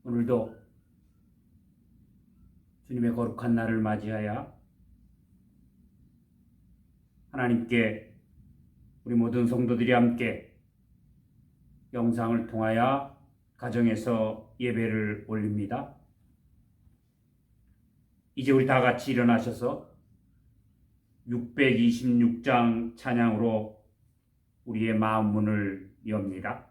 오늘도 주님의 거룩한 날을 맞이하여 하나님께 우리 모든 성도들이 함께 영상을 통하여 가정에서 예배를 올립니다. 이제 우리 다 같이 일어나셔서 626장 찬양으로 우리의 마음 문을 엽니다.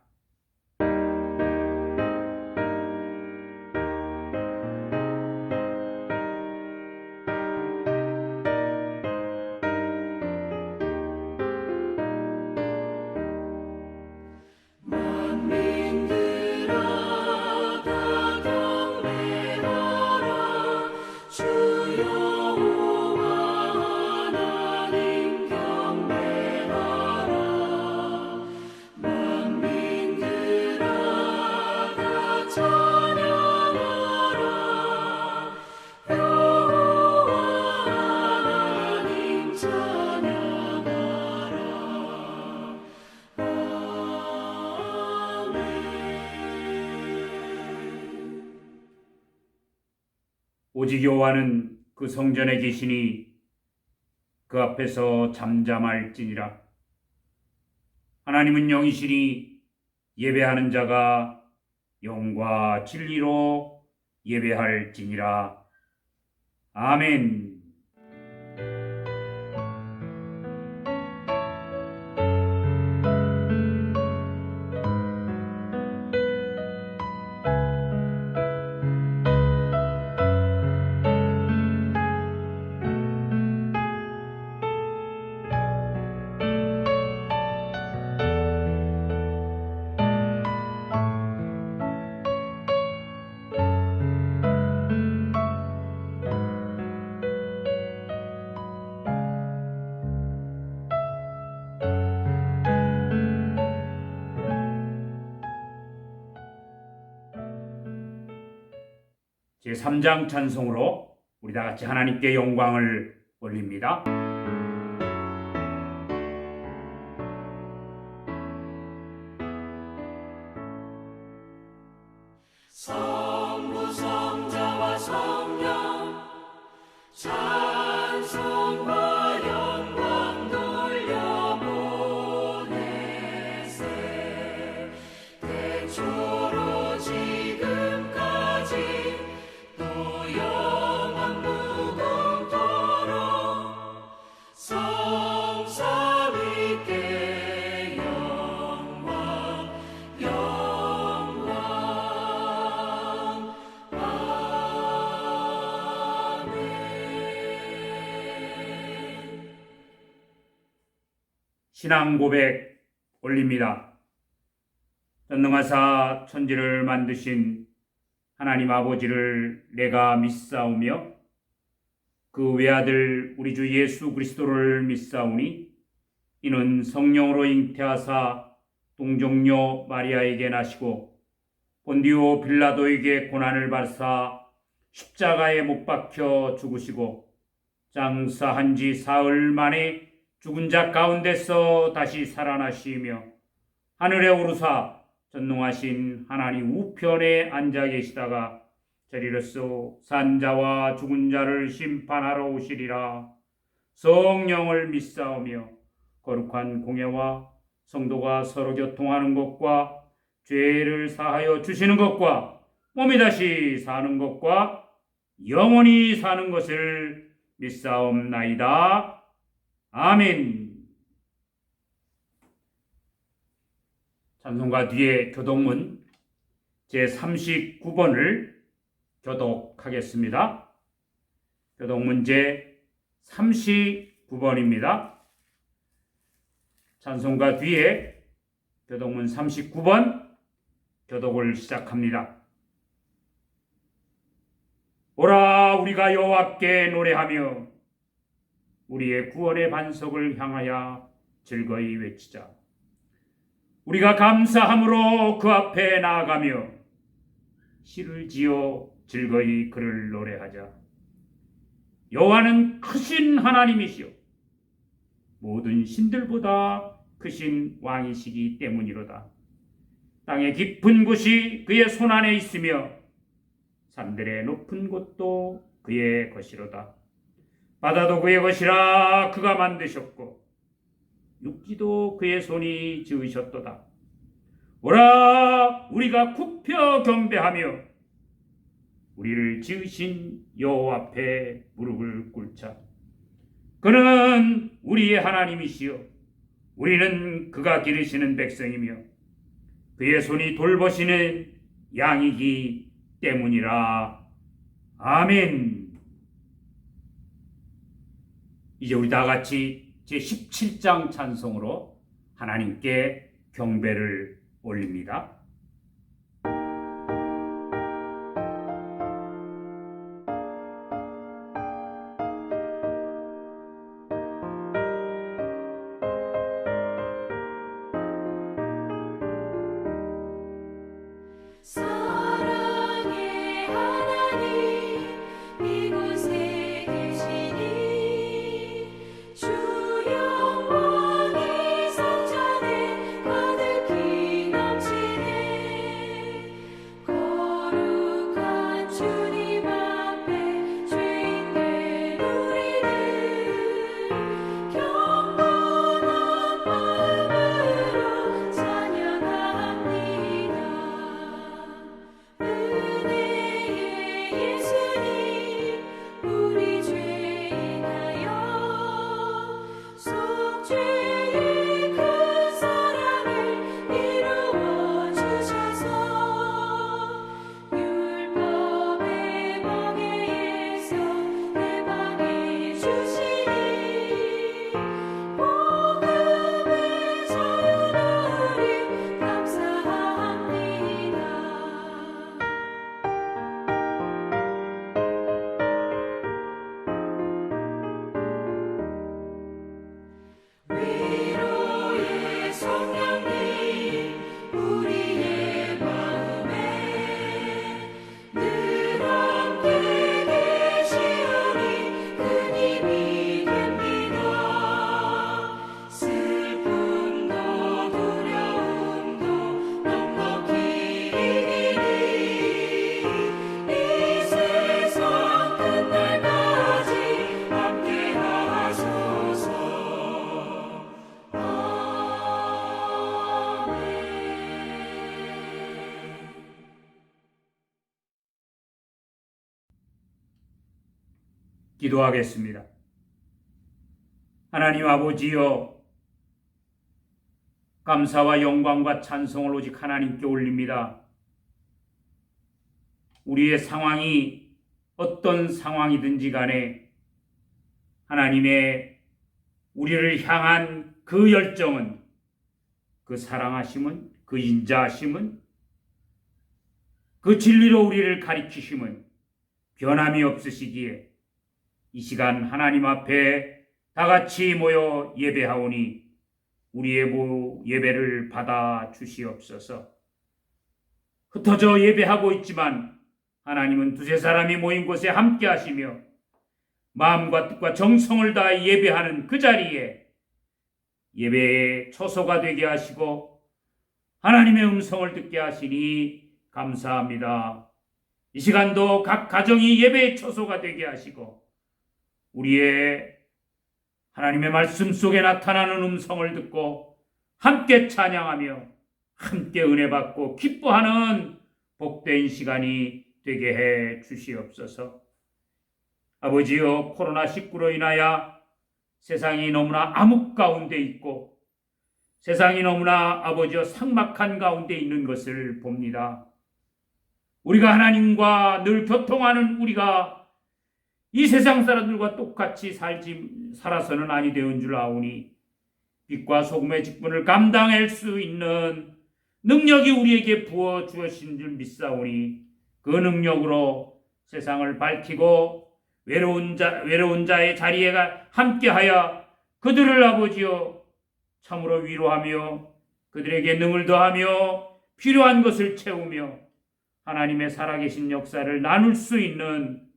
오직 여호와는 그 성전에 계시니 그 앞에서 잠잠할지니라. 하나님은 영이시니 예배하는 자가 영과 진리로 예배할지니라. 아멘. 제3장 찬송으로 우리 다 같이 하나님께 영광을 올립니다. 성부 성자와 성령 찬송과 영광 돌려보내세. 태초로 지금까지 또 영원 무궁토록 성삼위께 영광 영광. 신앙 고백 올립니다. 전능하사 천지를 만드신 하나님 아버지를 내가 믿사오며 그 외아들 우리 주 예수 그리스도를 믿사오니 이는 성령으로 잉태하사 동정녀 마리아에게 나시고 본디오 빌라도에게 고난을 받으사 십자가에 못 박혀 죽으시고 장사한 지 사흘 만에 죽은 자 가운데서 다시 살아나시며 하늘에 오르사 전능하신 하나님 우편에 앉아 계시다가 저리로서 산자와 죽은 자를 심판하러 오시리라. 성령을 믿사오며 거룩한 공예와 성도가 서로 교통하는 것과 죄를 사하여 주시는 것과 몸이 다시 사는 것과 영원히 사는 것을 믿사옵나이다. 아멘. 찬송가 뒤에 교독문 제39번을 교독하겠습니다. 교독문 제39번입니다. 찬송가 뒤에 교독문 39번 교독을 시작합니다. 오라 우리가 여호와께 노래하며 우리의 구원의 반석을 향하여 즐거이 외치자. 우리가 감사함으로 그 앞에 나아가며 시를 지어 즐거이 그를 노래하자. 여호와는 크신 하나님이시요 모든 신들보다 크신 왕이시기 때문이로다. 땅의 깊은 곳이 그의 손안에 있으며 산들의 높은 곳도 그의 것이로다. 바다도 그의 것이라 그가 만드셨고 육지도 그의 손이 지으셨도다. 오라 우리가 굽혀 경배하며 우리를 지으신 여호와 앞에 무릎을 꿇자. 그는 우리의 하나님이시요 우리는 그가 기르시는 백성이며 그의 손이 돌보시는 양이기 때문이라. 아멘. 이제 우리 다 같이 제17장 찬송으로 하나님께 경배를 올립니다. 사랑의 하나님 이곳에 계시니 주 영광이 성전에 가득히 넘치네. 거룩한 주님 앞에 죄인된 우리들 경건한 마음으로 찬양합니다. 은혜의 예수님 우리 죄 인하여 속죄의 큰 사랑을 이루어 주셔서 율법의 멍에에서 해방해 주시니 복음의 자유 누리 감사합니다. 위로의 성령님 우리의 마음에 늘 함께 계시오니 그 힘이 됩니다. 슬픔도 두려움도 넉넉히 이기니 이 세상 끝날까지 함께 하소서. 기도하겠습니다. 하나님 아버지여, 감사와 영광과 찬송을 오직 하나님께 올립니다. 우리의 상황이 어떤 상황이든지 간에 하나님의 우리를 향한 그 열정은, 그 사랑하심은, 그 인자하심은, 그 진리로 우리를 가리키심은 변함이 없으시기에 이 시간 하나님 앞에 다 같이 모여 예배하오니 우리의 예배를 받아 주시옵소서. 흩어져 예배하고 있지만 하나님은 두세 사람이 모인 곳에 함께 하시며 마음과 뜻과 정성을 다해 예배하는 그 자리에 예배의 초소가 되게 하시고 하나님의 음성을 듣게 하시니 감사합니다. 이 시간도 각 가정이 예배의 초소가 되게 하시고 우리의 하나님의 말씀 속에 나타나는 음성을 듣고 함께 찬양하며 함께 은혜 받고 기뻐하는 복된 시간이 되게 해 주시옵소서. 아버지여, 코로나19로 인하여 세상이 너무나 암흑 가운데 있고 세상이 너무나 아버지여 삭막한 가운데 있는 것을 봅니다. 우리가 하나님과 늘 교통하는 우리가 이 세상 사람들과 똑같이 살아서는 아니 되는 줄 아오니 빛과 소금의 직분을 감당할 수 있는 능력이 우리에게 부어 주어진 줄 믿사오니 그 능력으로 세상을 밝히고 외로운 자의 자리에 함께하여 그들을 아버지여 참으로 위로하며 그들에게 능을 더하며 필요한 것을 채우며 하나님의 살아계신 역사를 나눌 수 있는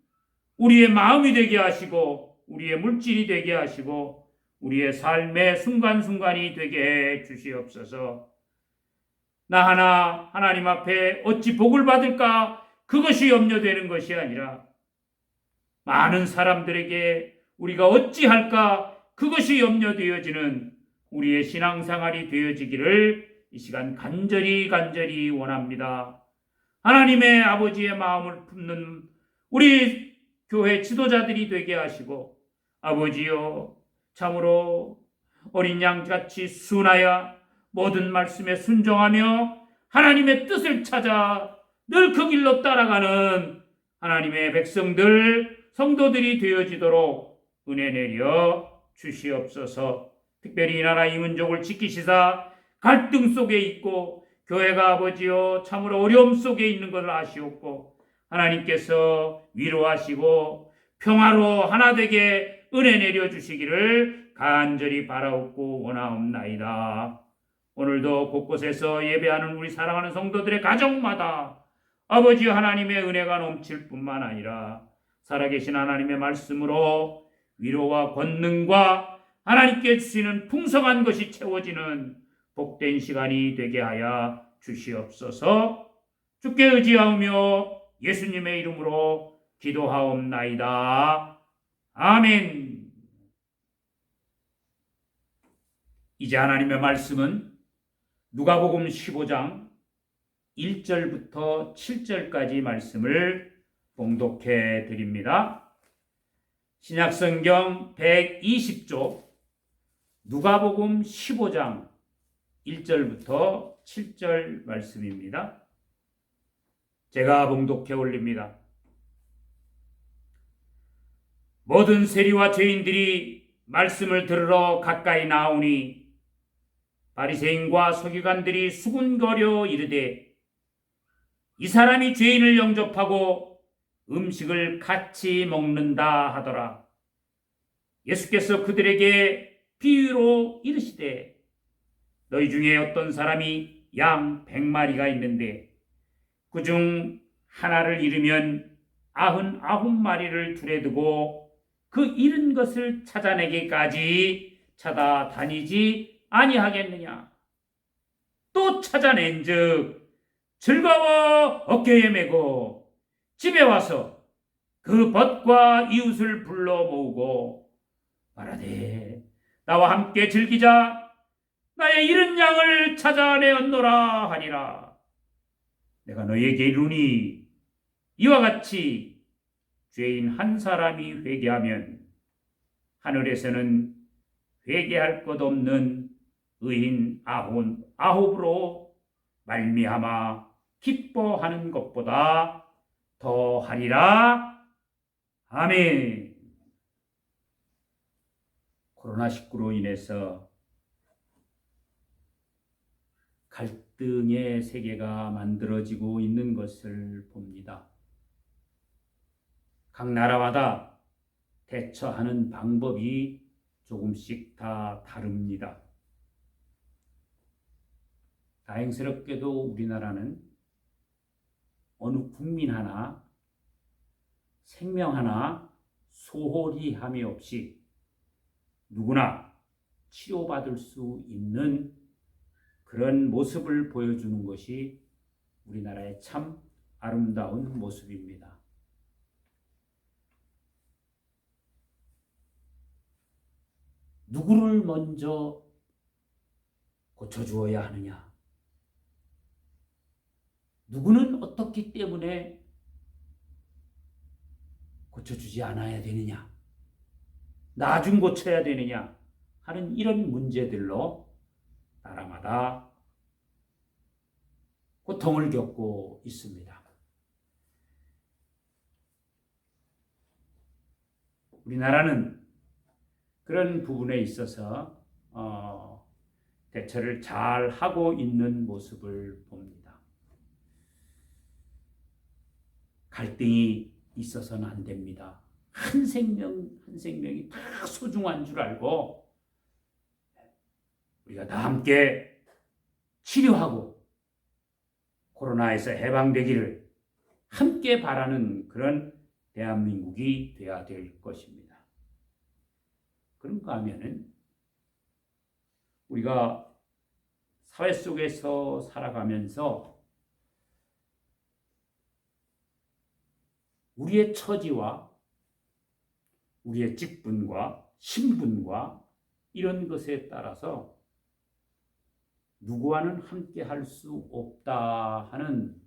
우리의 마음이 되게 하시고 우리의 물질이 되게 하시고 우리의 삶의 순간순간이 되게 해 주시옵소서. 나 하나 하나님 앞에 어찌 복을 받을까 그것이 염려되는 것이 아니라 많은 사람들에게 우리가 어찌할까 그것이 염려되어지는 우리의 신앙생활이 되어지기를 이 시간 간절히 원합니다. 하나님의 아버지의 마음을 품는 우리 교회 지도자들이 되게 하시고, 아버지여 참으로 어린 양같이 순하여 모든 말씀에 순종하며 하나님의 뜻을 찾아 늘 그 길로 따라가는 하나님의 백성들, 성도들이 되어지도록 은혜 내려 주시옵소서. 특별히 이 나라 이 민족을 지키시사 갈등 속에 있고 교회가 아버지여 참으로 어려움 속에 있는 것을 아시옵고, 하나님께서 위로하시고 평화로 하나 되게 은혜 내려 주시기를 간절히 바라옵고 원하옵나이다. 오늘도 곳곳에서 예배하는 우리 사랑하는 성도들의 가정마다 아버지 하나님의 은혜가 넘칠 뿐만 아니라 살아계신 하나님의 말씀으로 위로와 권능과 하나님께 주시는 풍성한 것이 채워지는 복된 시간이 되게 하여 주시옵소서. 주께 의지하오며 예수님의 이름으로 기도하옵나이다. 아멘. 이제 하나님의 말씀은 누가복음 15장 1절부터 7절까지 말씀을 봉독해 드립니다. 신약성경 120쪽 누가복음 15장 1절부터 7절 말씀입니다. 제가 봉독해 올립니다. 모든 세리와 죄인들이 말씀을 들으러 가까이 나오니 바리새인과 서기관들이 수군거려 이르되 이 사람이 죄인을 영접하고 음식을 같이 먹는다 하더라. 예수께서 그들에게 비유로 이르시되 너희 중에 어떤 사람이 양 100마리가 있는데 그중 하나를 잃으면 99마리를 둘에 두고 그 잃은 것을 찾아내기까지 찾아다니지 아니하겠느냐. 또 찾아낸즉 즐거워 어깨에 메고 집에 와서 그 벗과 이웃을 불러 모으고 말하되 나와 함께 즐기자. 나의 잃은 양을 찾아내었노라 하니라. 내가 너희에게 이르노니 이와 같이 죄인 한 사람이 회개하면 하늘에서는 회개할 것 없는 의인 아홉으로 말미암아 기뻐하는 것보다 더 하리라. 아멘. 코로나19로 인해서 갈등의 세계가 만들어지고 있는 것을 봅니다. 각 나라마다 대처하는 방법이 조금씩 다 다릅니다. 다행스럽게도 우리나라는 어느 국민 하나, 생명 하나 소홀히 함이 없이 누구나 치료받을 수 있는 그런 모습을 보여주는 것이 우리나라의 참 아름다운 모습입니다. 누구를 먼저 고쳐주어야 하느냐? 누구는 어떻기 때문에 고쳐주지 않아야 되느냐? 나중 고쳐야 되느냐? 하는 이런 문제들로 나라마다 고통을 겪고 있습니다. 우리나라는 그런 부분에 있어서 대처를 잘 하고 있는 모습을 봅니다. 갈등이 있어서는 안 됩니다. 한 생명이 다 소중한 줄 알고 우리가 다 함께 치료하고 코로나에서 해방되기를 함께 바라는 그런 대한민국이 되어야 될 것입니다. 그런가 하면은 우리가 사회 속에서 살아가면서 우리의 처지와 우리의 직분과 신분과 이런 것에 따라서 누구와는 함께 할 수 없다 하는,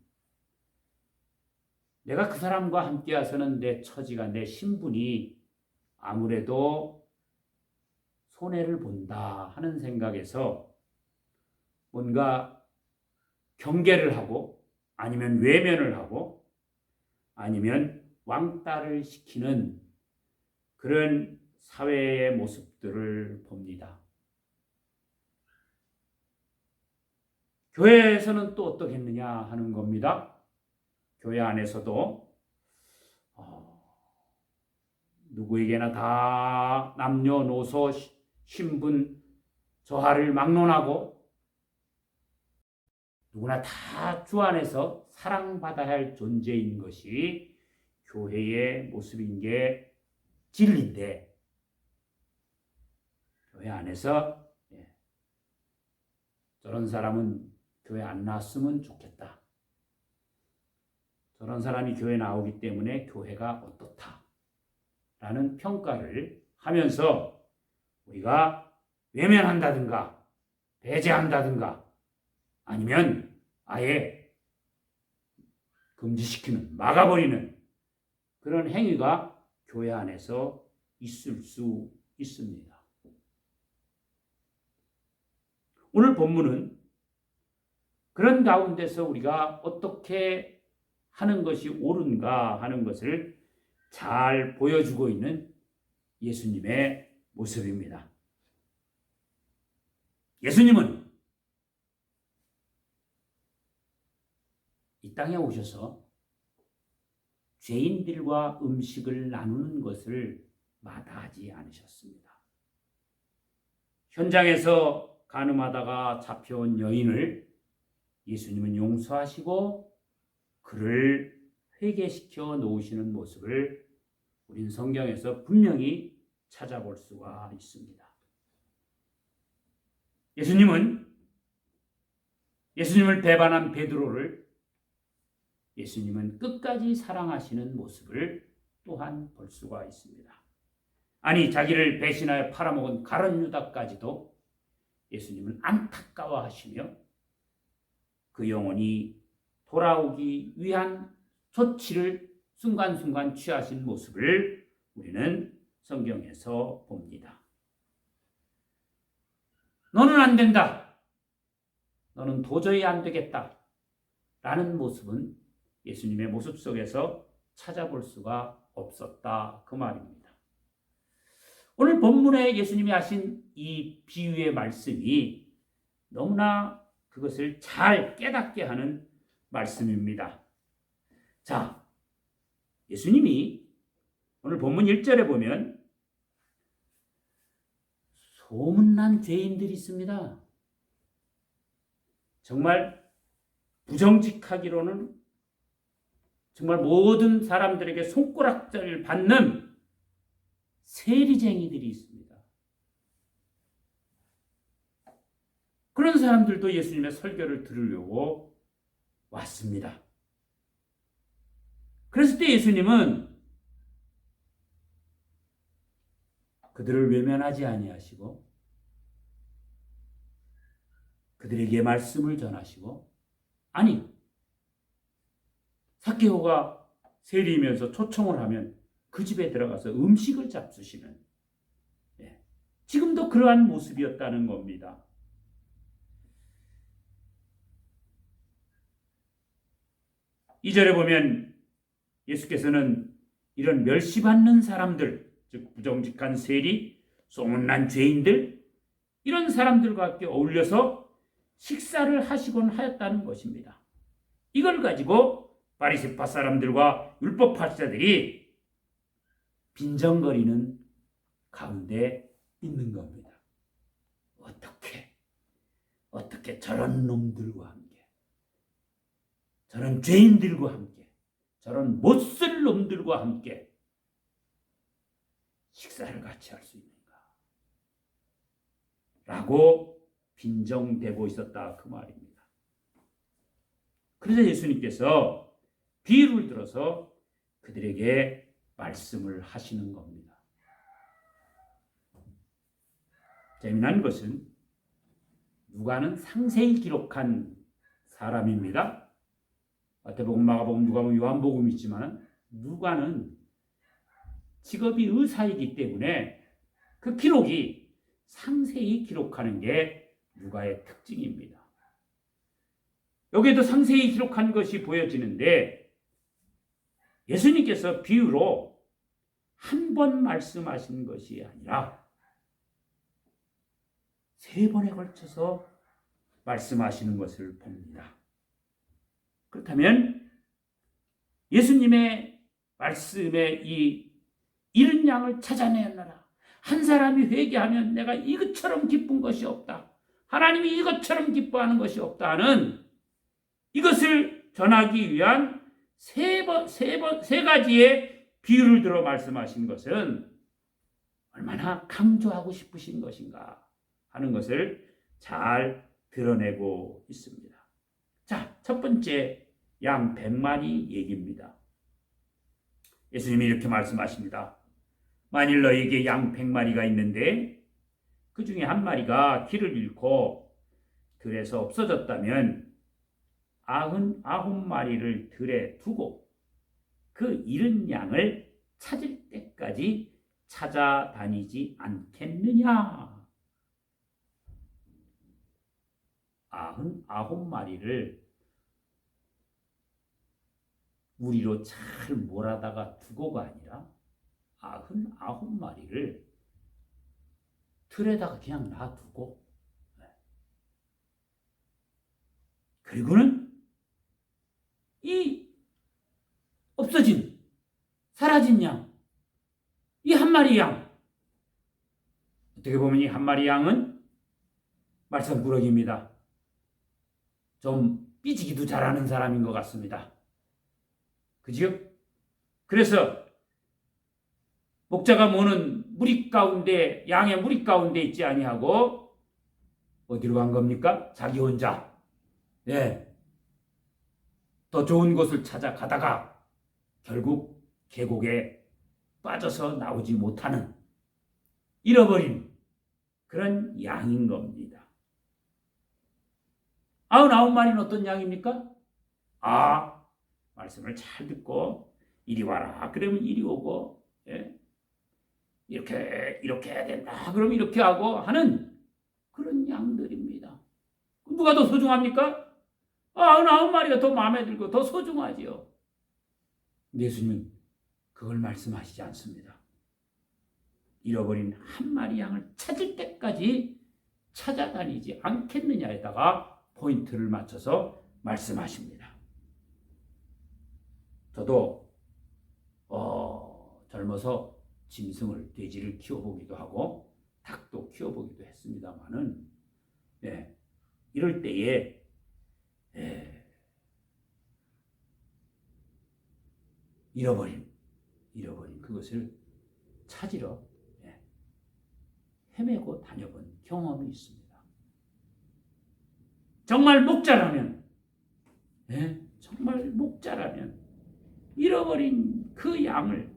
내가 그 사람과 함께 해서는 내 처지가, 내 신분이 아무래도 손해를 본다 하는 생각에서 뭔가 경계를 하고 아니면 외면을 하고 아니면 왕따를 시키는 그런 사회의 모습들을 봅니다. 교회에서는 또 어떻겠느냐 하는 겁니다. 교회 안에서도 누구에게나 다 남녀노소 신분 저하를 막론하고 누구나 다 주 안에서 사랑받아야 할 존재인 것이 교회의 모습인 게 진리인데, 교회 안에서 저런 사람은 교회 안 나왔으면 좋겠다, 저런 사람이 교회 나오기 때문에 교회가 어떻다 라는 평가를 하면서 우리가 외면한다든가 배제한다든가 아니면 아예 금지시키는, 막아버리는 그런 행위가 교회 안에서 있을 수 있습니다. 오늘 본문은 그런 가운데서 우리가 어떻게 하는 것이 옳은가 하는 것을 잘 보여주고 있는 예수님의 모습입니다. 예수님은 이 땅에 오셔서 죄인들과 음식을 나누는 것을 마다하지 않으셨습니다. 현장에서 간음하다가 잡혀온 여인을 예수님은 용서하시고 그를 회개시켜 놓으시는 모습을 우린 성경에서 분명히 찾아볼 수가 있습니다. 예수님을 배반한 베드로를 예수님은 끝까지 사랑하시는 모습을 또한 볼 수가 있습니다. 아니, 자기를 배신하여 팔아먹은 가룟 유다까지도 예수님은 안타까워하시며 그 영혼이 돌아오기 위한 조치를 순간순간 취하신 모습을 우리는 성경에서 봅니다. 너는 안 된다, 너는 도저히 안 되겠다 라는 모습은 예수님의 모습 속에서 찾아볼 수가 없었다 그 말입니다. 오늘 본문에 예수님이 하신 이 비유의 말씀이 너무나 그것을 잘 깨닫게 하는 말씀입니다. 자, 예수님이 오늘 본문 1절에 보면 소문난 죄인들이 있습니다. 정말 부정직하기로는 정말 모든 사람들에게 손가락질을 받는 세리쟁이들이 있습니다. 그런 사람들도 예수님의 설교를 들으려고 왔습니다. 그랬을 때 예수님은 그들을 외면하지 아니하시고 그들에게 말씀을 전하시고, 아니, 삭개오가 세리이면서 초청을 하면 그 집에 들어가서 음식을 잡수시는, 지금도 그러한 모습이었다는 겁니다. 이 절에 보면 예수께서는 이런 멸시받는 사람들, 즉 부정직한 세리, 소문난 죄인들, 이런 사람들과 함께 어울려서 식사를 하시곤 하였다는 것입니다. 이걸 가지고 바리새파 사람들과 율법학자들이 빈정거리는 가운데 있는 겁니다. 어떻게 저런 놈들과 함께, 저런 죄인들과 함께, 저런 못쓸 놈들과 함께 식사를 같이 할 수 있는가 라고 빈정대고 있었다 그 말입니다. 그래서 예수님께서 비유를 들어서 그들에게 말씀을 하시는 겁니다. 재미난 것은 누가는 상세히 기록한 사람입니다. 마태복음, 마가복음, 누가복음, 요한복음 있지만 누가는 직업이 의사이기 때문에 그 기록이 상세히 기록하는 게 누가의 특징입니다. 여기에도 상세히 기록한 것이 보여지는데 예수님께서 비유로 한 번 말씀하신 것이 아니라 3번에 걸쳐서 말씀하시는 것을 봅니다. 그렇다면 예수님의 말씀에 이 잃은 양을 찾아내느라 한 사람이 회개하면 내가 이것처럼 기쁜 것이 없다. 하나님이 이것처럼 기뻐하는 것이 없다는 이것을 전하기 위한 세 가지의 비유를 들어 말씀하신 것은 얼마나 강조하고 싶으신 것인가 하는 것을 잘 드러내고 있습니다. 자, 첫 번째 양 100마리 얘기입니다. 예수님이 이렇게 말씀하십니다. 만일 너에게 양 100마리가 있는데 그 중에 한 마리가 길을 잃고 들에서 없어졌다면 99마리를 들에 두고 그 잃은 양을 찾을 때까지 찾아다니지 않겠느냐? 99마리를 우리로 잘 몰아다가 두고가 아니라 99마리를 틀에다가 그냥 놔두고 그리고는 이 없어진 사라진 양, 이 한 마리 양, 어떻게 보면 이 한 마리 양은 말썽꾸러기입니다. 좀 삐지기도 잘하는 사람인 것 같습니다. 그죠? 그래서 목자가 모는 무리 가운데, 양의 무리 가운데 있지 아니하고 어디로 간 겁니까? 자기 혼자. 네. 더 좋은 곳을 찾아가다가 결국 계곡에 빠져서 나오지 못하는 잃어버린 그런 양인 겁니다. 99마리는 어떤 양입니까? 말씀을 잘 듣고 이리 와라. 그러면 이리 오고 이렇게 해야 된다. 그럼 이렇게 하고 하는 그런 양들입니다. 누가 더 소중합니까? 99마리가 더 마음에 들고 더 소중하지요. 예수님은 그걸 말씀하시지 않습니다. 잃어버린 한 마리 양을 찾을 때까지 찾아다니지 않겠느냐에다가 포인트를 맞춰서 말씀하십니다. 저도 젊어서 짐승을, 돼지를 키워보기도 하고 닭도 키워보기도 했습니다만은 이럴 때에 잃어버린 그것을 찾으러 헤매고 다녀본 경험이 있습니다. 정말 목자라면 잃어버린 그 양을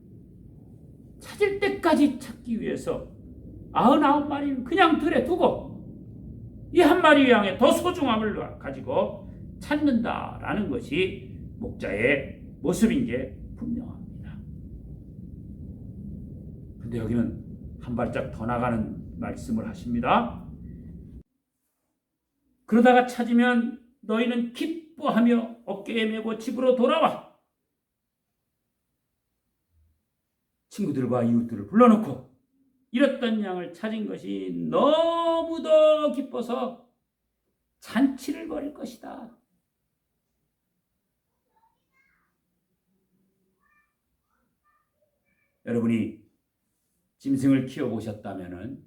찾을 때까지 찾기 위해서 99마리는 그냥 들에 두고 이 한 마리 양의 더 소중함을 가지고 찾는다라는 것이 목자의 모습인 게 분명합니다. 근데 여기는 한 발짝 더 나가는 말씀을 하십니다. 그러다가 찾으면 너희는 기뻐하며 어깨에 메고 집으로 돌아와 친구들과 이웃들을 불러놓고 잃었던 양을 찾은 것이 너무도 기뻐서 잔치를 벌일 것이다. 여러분이 짐승을 키워보셨다면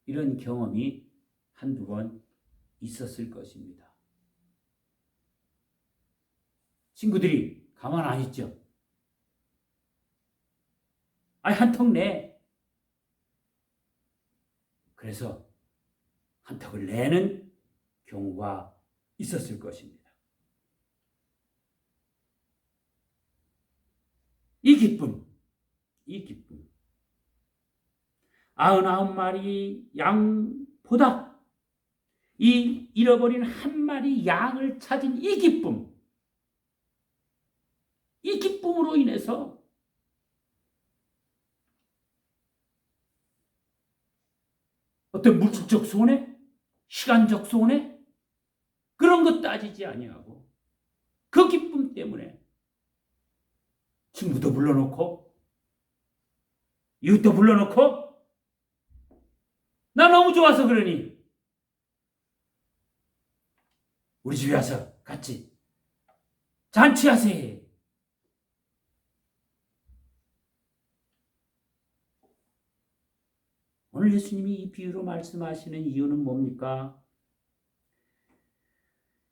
이런 경험이 한두 번 있었을 것입니다. 친구들이 가만 안 있죠. 한턱 내. 그래서 한턱을 내는 경우가 있었을 것입니다. 이 기쁨, 이 기쁨. 99마리 양보다 이 잃어버린 한 마리 양을 찾은 이 기쁨, 이 기쁨으로 인해서 어떤 물질적 손해, 시간적 손해 그런 것 따지지 아니하고 그 기쁨 때문에 친구도 불러놓고 이웃도 불러놓고 나 너무 좋아서 그러니 우리 집에 와서 같이 잔치하세요. 오늘 예수님이 이 비유로 말씀하시는 이유는 뭡니까?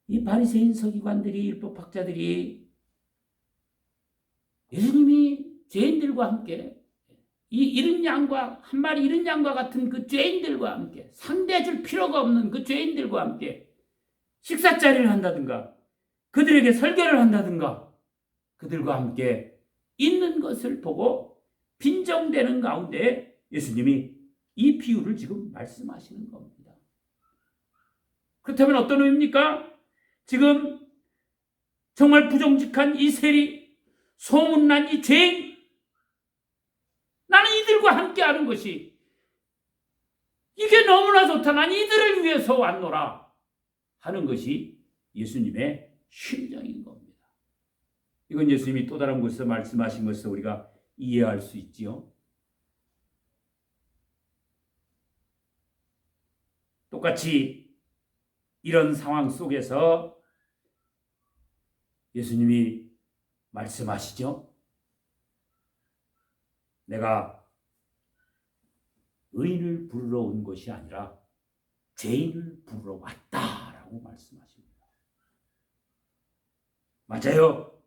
이 바리새인 서기관들이 율법학자들이 예수님이 죄인들과 함께 이 이른 양과 한 마리 이른 양과 같은 그 죄인들과 함께 상대해 줄 필요가 없는 그 죄인들과 함께 식사자리를 한다든가 그들에게 설교를 한다든가 그들과 함께 있는 것을 보고 빈정대는 가운데 예수님이 이 비유를 지금 말씀하시는 겁니다. 그렇다면 어떤 의미입니까? 지금 정말 부정직한 이 세리, 소문난 이 죄인, 나는 이들과 함께하는 것이 이게 너무나 좋다. 난 이들을 위해서 왔노라 하는 것이 예수님의 심정인 겁니다. 이건 예수님이 또 다른 곳에서 말씀하신 것을 우리가 이해할 수 있지요. 똑같이 이런 상황 속에서 예수님이 말씀하시죠. 내가 의인을 부르러 온 것이 아니라 죄인을 부르러 왔다라고 말씀하십니다. 맞아요.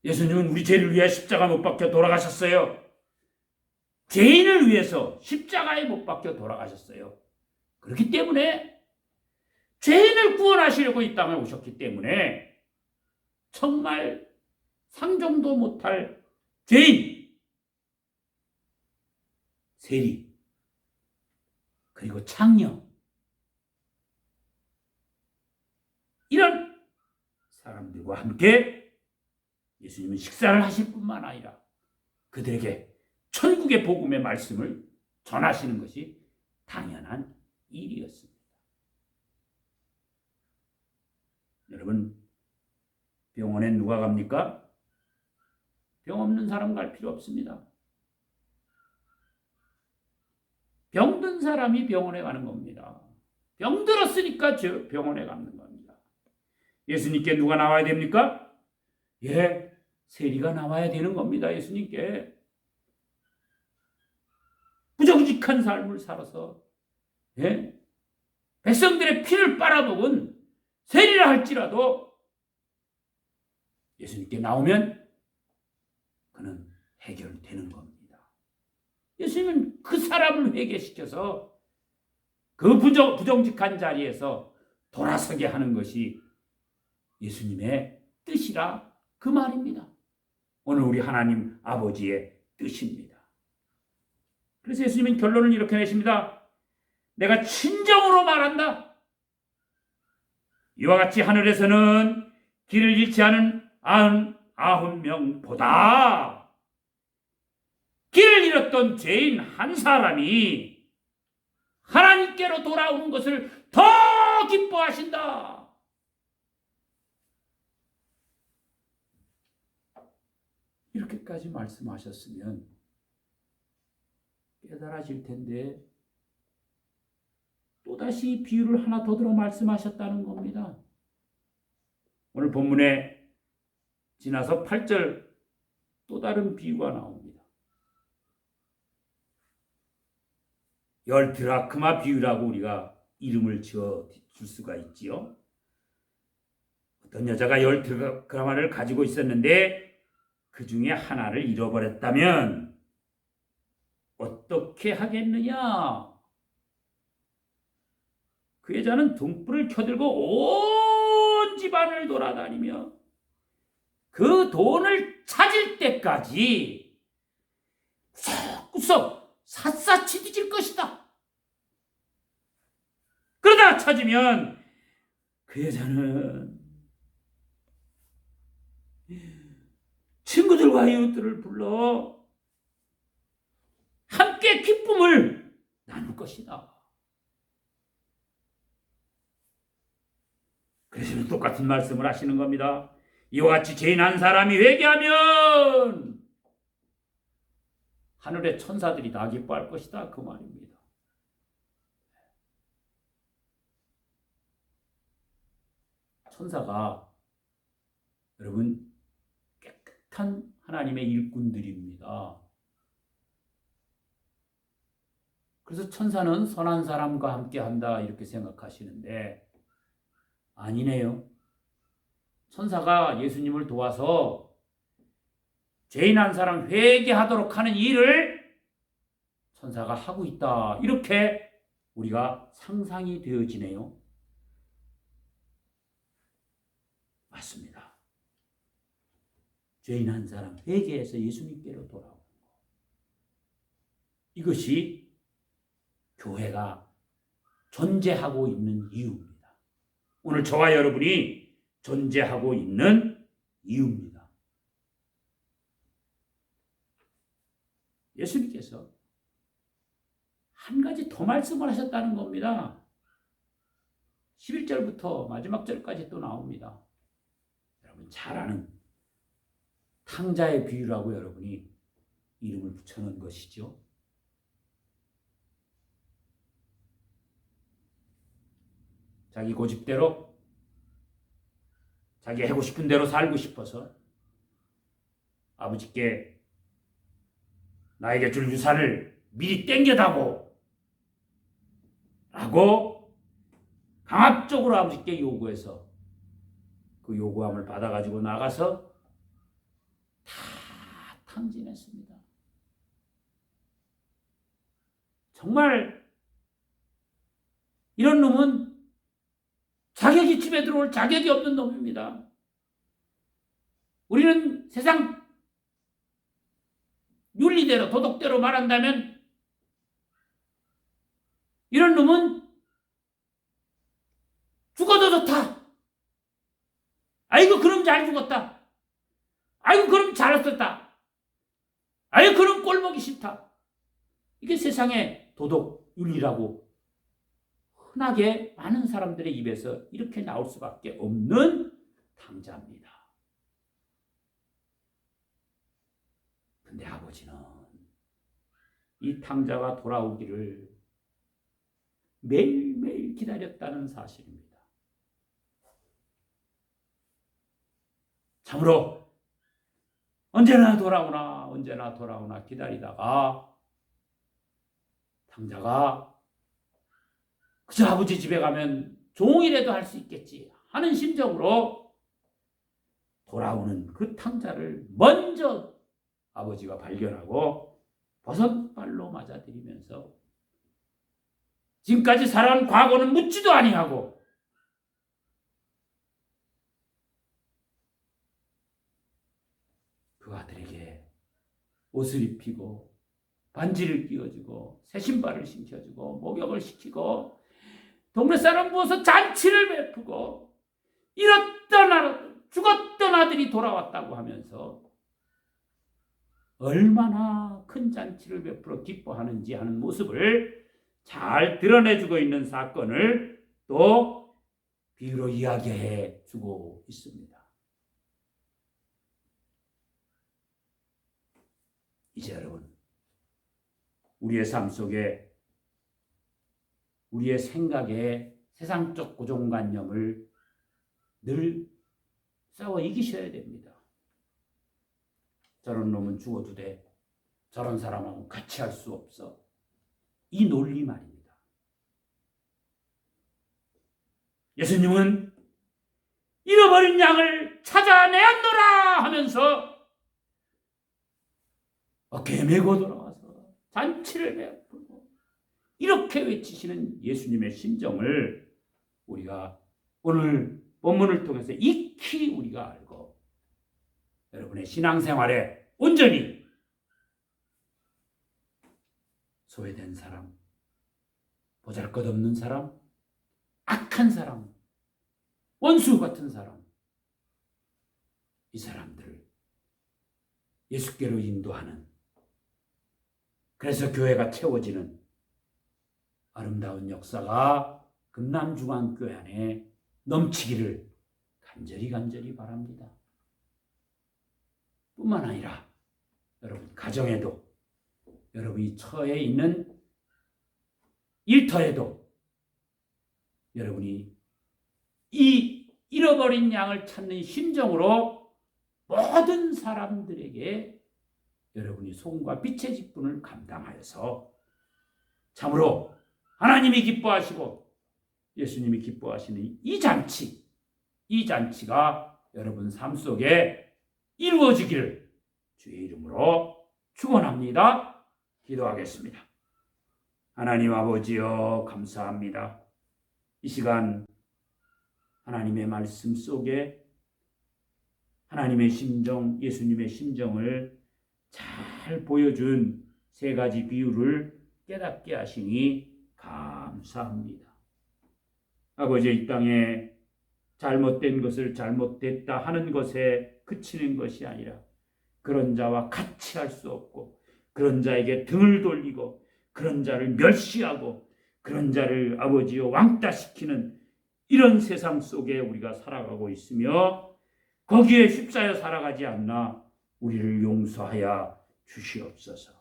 예수님은 우리 죄를 위해 십자가 못 박혀 돌아가셨어요. 죄인을 위해서 십자가에 못 박혀 돌아가셨어요. 그렇기 때문에 죄인을 구원하시려고 이 땅에 오셨기 때문에 정말 상종도 못할 죄인, 세리, 그리고 창녀 이런 사람들과 함께 예수님은 식사를 하실 뿐만 아니라 그들에게 천국의 복음의 말씀을 전하시는 것이 당연한 일이었습니다. 여러분, 병원에 누가 갑니까? 병 없는 사람 갈 필요 없습니다. 병든 사람이 병원에 가는 겁니다. 병 들었으니까 병원에 가는 겁니다. 예수님께 누가 나와야 됩니까? 예, 세리가 나와야 되는 겁니다. 예수님께. 부정직한 삶을 살아서 백성들의 피를 빨아먹은 세리라 할지라도 예수님께 나오면 그는 해결되는 겁니다. 예수님은 그 사람을 회개시켜서 그 부정직한 자리에서 돌아서게 하는 것이 예수님의 뜻이라 그 말입니다. 오늘 우리 하나님 아버지의 뜻입니다. 그래서 예수님은 결론을 이렇게 내십니다. 내가 친정으로 말한다. 이와 같이 하늘에서는 길을 잃지 않은 99명보다 길을 잃었던 죄인 한 사람이 하나님께로 돌아오는 것을 더 기뻐하신다. 이렇게까지 말씀하셨으면 깨달아질 텐데 또다시 비유를 하나 더 들어 말씀하셨다는 겁니다. 오늘 본문에 지나서 8절 또 다른 비유가 나옵니다. 10드라크마 비유라고 우리가 이름을 지어 줄 수가 있지요. 어떤 여자가 10드라크마를 가지고 있었는데 그 중에 하나를 잃어버렸다면 어떻게 하겠느냐? 그 여자는 등불을 켜들고 온 집안을 돌아다니며 그 돈을 찾을 때까지 구석구석 샅샅이 뒤질 것이다. 그러다 찾으면 그 여자는 친구들과 이웃들을 불러 함께 기쁨을 나눌 것이다. 그래서 똑같은 말씀을 하시는 겁니다. 이와 같이 죄인 한 사람이 회개하면 하늘의 천사들이 다 기뻐할 것이다. 그 말입니다. 천사가 여러분 깨끗한 하나님의 일꾼들입니다. 그래서 천사는 선한 사람과 함께 한다 이렇게 생각하시는데 아니네요. 천사가 예수님을 도와서 죄인 한 사람 회개하도록 하는 일을 천사가 하고 있다. 이렇게 우리가 상상이 되어지네요. 맞습니다. 죄인 한 사람 회개해서 예수님께로 돌아오는 것. 이것이 교회가 존재하고 있는 이유입니다. 오늘 저와 여러분이 존재하고 있는 이유입니다. 예수님께서 한 가지 더 말씀을 하셨다는 겁니다. 11절부터 마지막 절까지 또 나옵니다. 여러분 잘 아는 탕자의 비유라고 여러분이 이름을 붙여놓은 것이죠. 자기 고집대로 자기 하고 싶은 대로 살고 싶어서 아버지께 나에게 줄 유산을 미리 땡겨다고 라고 강압적으로 아버지께 요구해서 그 요구함을 받아가지고 나가서 다 탕진했습니다. 정말 이런 놈은 자격이 집에 들어올 자격이 없는 놈입니다. 우리는 세상 윤리대로 도덕대로 말한다면 이런 놈은 죽어도 좋다. 아이고 그럼 잘 죽었다. 아이고 그럼 잘했었다. 아이고 그럼 꼴보기 싫다. 이게 세상의 도덕 윤리라고 흔하게 많은 사람들의 입에서 이렇게 나올 수밖에 없는 탕자입니다. 근데 아버지는 이 탕자가 돌아오기를 매일매일 기다렸다는 사실입니다. 참으로 언제나 돌아오나 기다리다가 탕자가 그저 아버지 집에 가면 종이라도 할 수 있겠지 하는 심정으로 돌아오는 그 탕자를 먼저 아버지가 발견하고 버선발로 맞아들이면서 지금까지 살아온 과거는 묻지도 아니하고 그 아들에게 옷을 입히고 반지를 끼워주고 새 신발을 신겨주고 목욕을 시키고 동네 사람 부어서 잔치를 베푸고 죽었던 아들이 돌아왔다고 하면서 얼마나 큰 잔치를 베풀어 기뻐하는지 하는 모습을 잘 드러내주고 있는 사건을 또 비유로 이야기해 주고 있습니다. 이제 여러분 우리의 삶 속에 우리의 생각에 세상적 고정관념을 늘 싸워 이기셔야 됩니다. 저런 놈은 죽어도 돼. 저런 사람하고 같이 할 수 없어. 이 논리 말입니다. 예수님은 잃어버린 양을 찾아내었노라 하면서 어깨에 메고 돌아와서 잔치를 베풀고 이렇게 외치시는 예수님의 심정을 우리가 오늘 본문을 통해서 익히 우리가 알고 여러분의 신앙생활에 온전히 소외된 사람, 보잘것없는 사람, 악한 사람, 원수 같은 사람, 이 사람들을 예수께로 인도하는, 그래서 교회가 채워지는 아름다운 역사가 금남중앙교회 안에 넘치기를 간절히 바랍니다. 뿐만 아니라 여러분 가정에도, 여러분이 처해 있는 일터에도 여러분이 이 잃어버린 양을 찾는 심정으로 모든 사람들에게 여러분이 소금과 빛의 직분을 감당하여서 참으로 하나님이 기뻐하시고 예수님이 기뻐하시는 이 잔치가 여러분 삶 속에 이루어지기를 주의 이름으로 축원합니다. 기도하겠습니다. 하나님 아버지여, 감사합니다. 이 시간 하나님의 말씀 속에 하나님의 심정, 예수님의 심정을 잘 보여준 세 가지 비유를 깨닫게 하시니 감사합니다. 아버지, 이 땅에 잘못된 것을 잘못됐다 하는 것에 그치는 것이 아니라 그런 자와 같이 할 수 없고 그런 자에게 등을 돌리고 그런 자를 멸시하고 그런 자를 아버지여 왕따시키는 이런 세상 속에 우리가 살아가고 있으며 거기에 휩싸여 살아가지 않나 우리를 용서하여 주시옵소서.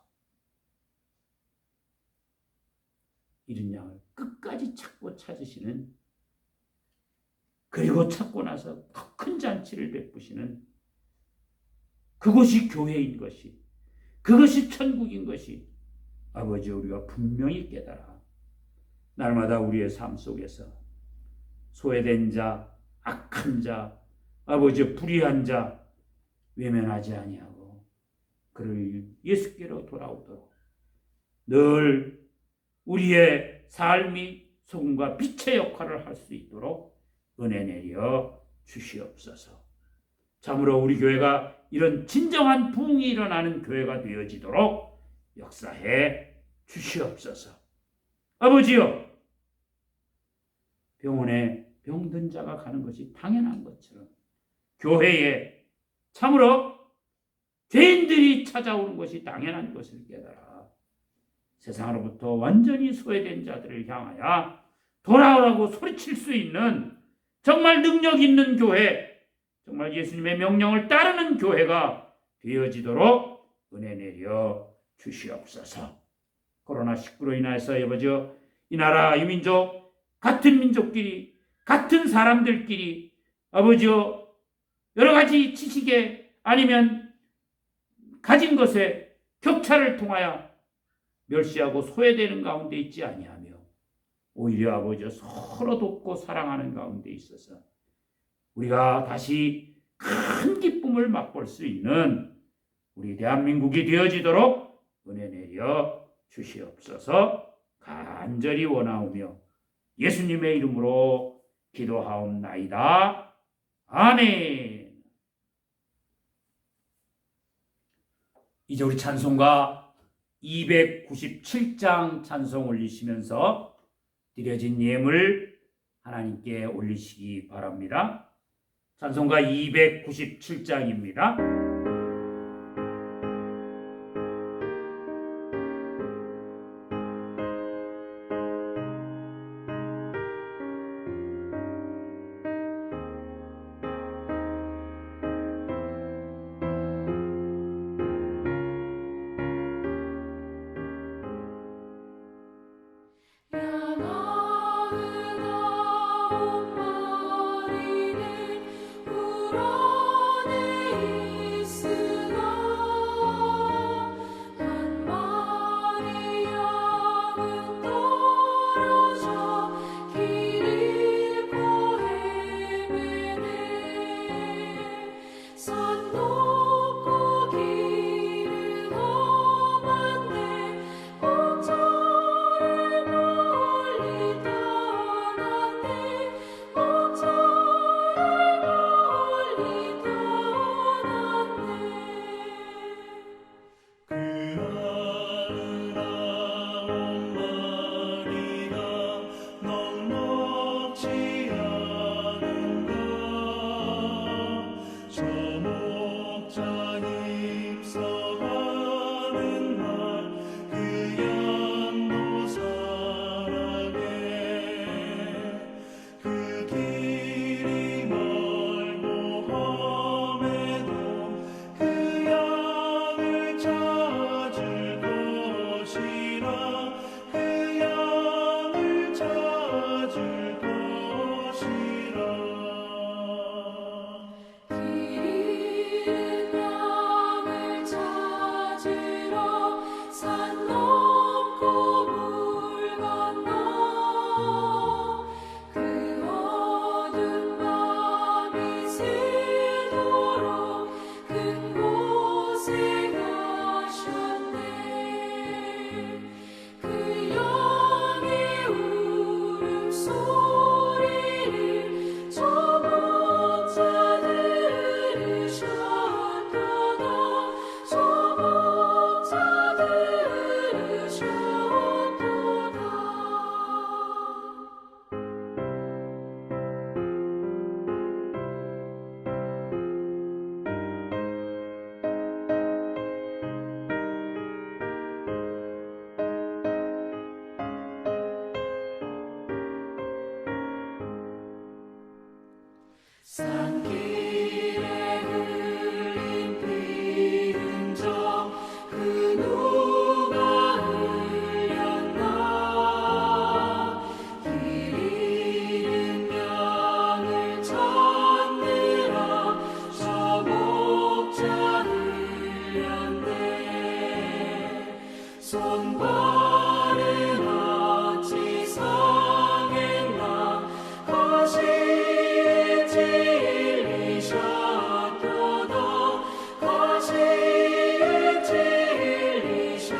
이런 양을 끝까지 찾으시는, 그리고 찾고 나서 더 큰 잔치를 베푸시는 그것이 교회인 것이, 그것이 천국인 것이 아버지 우리가 분명히 깨달아 날마다 우리의 삶 속에서 소외된 자, 악한 자, 아버지 불의한 자 외면하지 아니하고 그를 예수께로 돌아오도록 늘 우리의 삶이 소금과 빛의 역할을 할 수 있도록 은혜 내려 주시옵소서. 참으로 우리 교회가 이런 진정한 부흥이 일어나는 교회가 되어지도록 역사해 주시옵소서. 아버지여, 병원에 병든 자가 가는 것이 당연한 것처럼 교회에 참으로 죄인들이 찾아오는 것이 당연한 것을 깨달아 세상으로부터 완전히 소외된 자들을 향하여 돌아오라고 소리칠 수 있는 정말 능력 있는 교회, 정말 예수님의 명령을 따르는 교회가 되어지도록 은혜 내려 주시옵소서. 코로나19로 인해서 아버지여, 이 나라, 이 민족, 같은 민족끼리, 같은 사람들끼리 아버지여 여러 가지 지식에 아니면 가진 것에 격차를 통하여 멸시하고 소외되는 가운데 있지 아니하며 오히려 아버지여 서로 돕고 사랑하는 가운데 있어서 우리가 다시 큰 기쁨을 맛볼 수 있는 우리 대한민국이 되어지도록 은혜 내려 주시옵소서. 간절히 원하오며 예수님의 이름으로 기도하옵나이다. 아멘. 이제 우리 찬송가 297장 찬송 올리시면서 드려진 예물 하나님께 올리시기 바랍니다. 찬송가 297장입니다. 우러내 산길에 흘린 피 흔적 그 누가 흘렸나 길 잃은 양을 찾느라 저 목자 흘렸네 손발은 어찌 상했나 가시에 찔리셨도다 가시에 찔리셨도다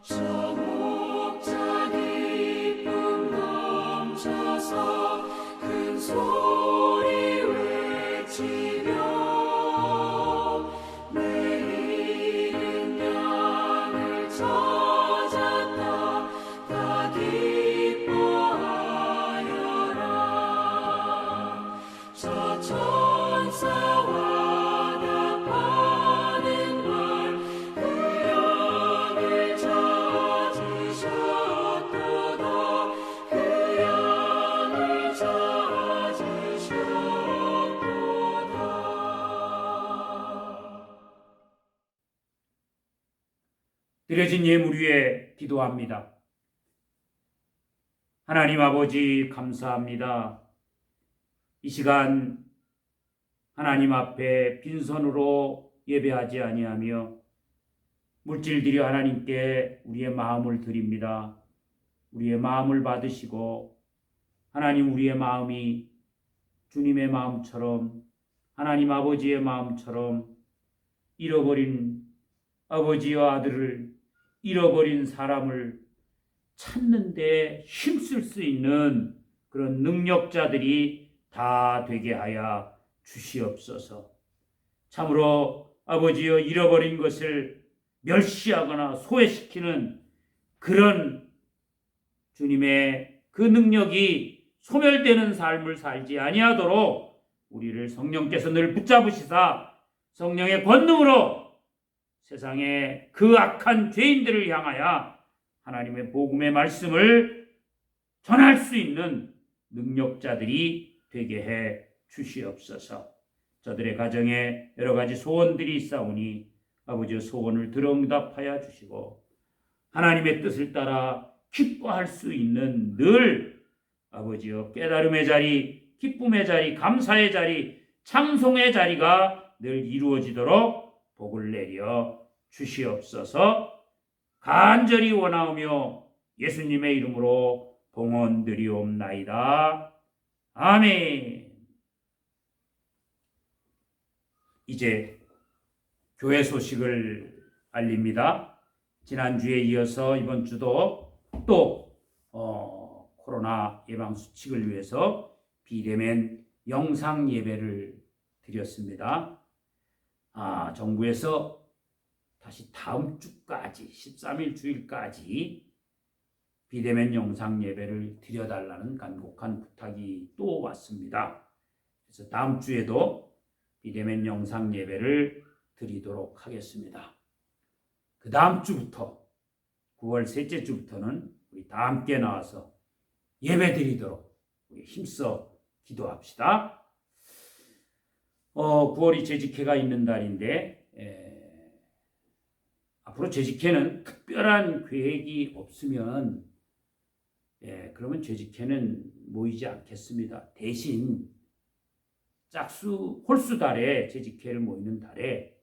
저 목자 기쁨 넘쳐서 큰 소리 외치며 내 잃은 양을 찾았다 다 기뻐하여라 저 천사와 답하는 말 그 양을 찾으셨도다 그 양을 찾으셨도다 드려진 예물 위에 기도합니다. 하나님 아버지 감사합니다. 이 시간 하나님 앞에 빈손으로 예배하지 아니하며 물질들이 하나님께 우리의 마음을 드립니다. 우리의 마음을 받으시고 하나님 우리의 마음이 주님의 마음처럼 하나님 아버지의 마음처럼 잃어버린 아버지와 아들을 잃어버린 사람을 찾는 데 힘쓸 수 있는 그런 능력자들이 다 되게 하여 주시옵소서. 참으로 아버지여 잃어버린 것을 멸시하거나 소외시키는 그런 주님의 그 능력이 소멸되는 삶을 살지 아니하도록 우리를 성령께서 늘 붙잡으시사 성령의 권능으로 세상의 그 악한 죄인들을 향하여 하나님의 복음의 말씀을 전할 수 있는 능력자들이 되게 해 주시옵소서. 저들의 가정에 여러 가지 소원들이 있사오니 아버지의 소원을 들어 응답하여 주시고 하나님의 뜻을 따라 기뻐할 수 있는 늘 아버지여 깨달음의 자리, 기쁨의 자리, 감사의 자리, 찬송의 자리가 늘 이루어지도록 복을 내려 주시옵소서. 간절히 원하오며 예수님의 이름으로 봉헌드리옵나이다. 아멘. 이제 교회 소식을 알립니다. 지난주에 이어서 이번 주도 또 코로나 예방 수칙을 위해서 비대면 영상 예배를 드렸습니다. 정부에서 다시 다음 주까지 13일 주일까지 비대면 영상 예배를 드려달라는 간곡한 부탁이 또 왔습니다. 그래서 다음 주에도 비대면 영상 예배를 드리도록 하겠습니다. 그 다음 주부터 9월 셋째 주부터는 우리 다 함께 나와서 예배 드리도록 우리 힘써 기도합시다. 9월이 재직회가 있는 달인데 앞으로 재직회는 특별한 계획이 없으면 그러면 재직회는 모이지 않겠습니다. 대신 홀수달에 재직회를 모이는 달에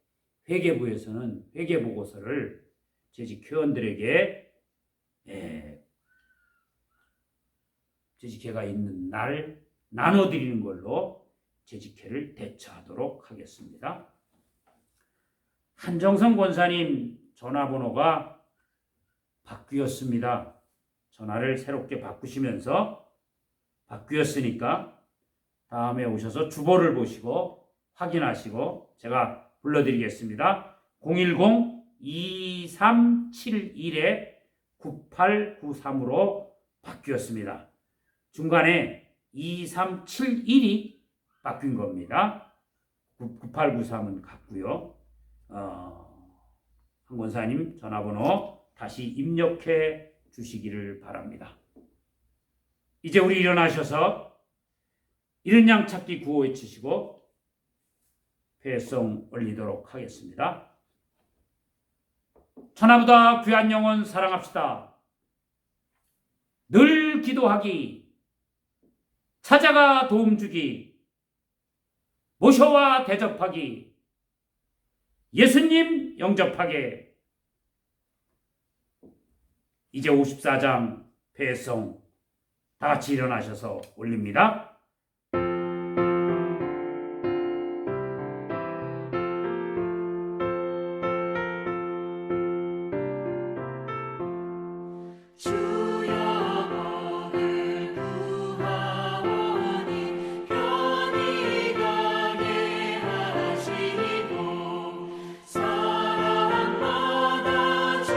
회계부에서는 회계보고서를 재직회원들에게 재직회가 있는 날 나눠드리는 걸로 재직회를 대처하도록 하겠습니다. 한정성 권사님 전화번호가 바뀌었습니다. 전화를 새롭게 바꾸시면서 바뀌었으니까 다음에 오셔서 주보를 보시고 확인하시고 제가 불러드리겠습니다. 010-2371-9893으로 바뀌었습니다. 중간에 2371이 바뀐 겁니다. 9893은 같고요. 한 권사님 전화번호 다시 입력해 주시기를 바랍니다. 이제 우리 일어나셔서 이른 양 찾기 구호 외치시고 회송 올리도록 하겠습니다. 천하보다 귀한 영혼 사랑합시다. 늘 기도하기, 찾아가 도움 주기, 모셔와 대접하기, 예수님 영접하게. 이제 54장 회송 다 같이 일어나셔서 올립니다. 주여 복을 구하오니 편히 가게 하시고 사랑받아 주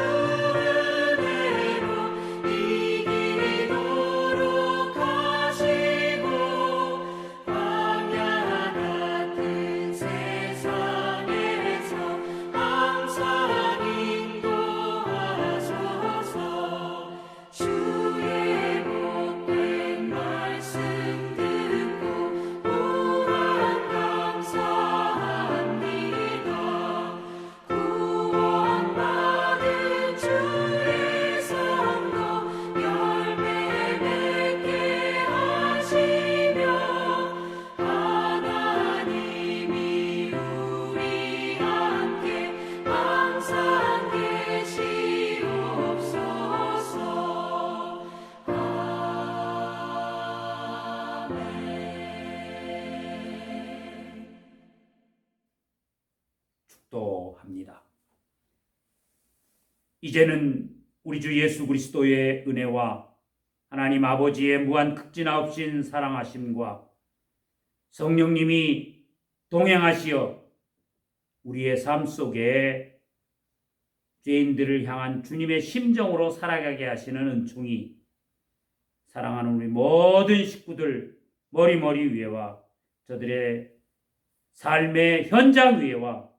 은혜로 이기도록 하시고 광야 같은 세상에서 항상 인도하소서. 주의 복된 말씀 듣고 무한 감사합니다. 구원받은 주의 성도 열매 맺게 하시며 하나님이 우리 함께 항상 계시옵소서. 아멘. 축도합니다. 이제는 우리 주 예수 그리스도의 은혜와 하나님 아버지의 무한 극진하 없인 사랑하심과 성령님이 동행하시어 우리의 삶 속에 죄인들을 향한 주님의 심정으로 살아가게 하시는 은총이 사랑하는 우리 모든 식구들 머리머리 위에와 저들의 삶의 현장 위에와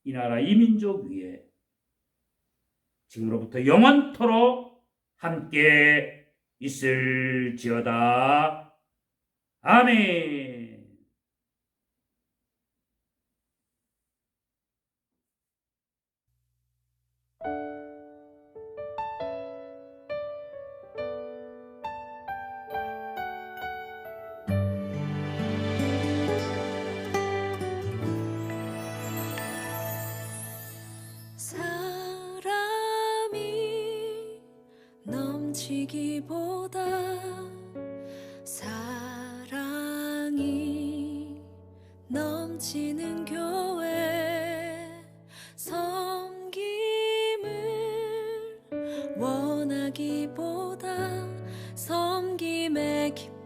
이 나라 이 민족 위에 지금으로부터 영원토록 함께 있을지어다. 아멘. 사람이 넘치기보다 사랑이 넘치는 교회, 섬김을 원하기보다 섬김의 기쁨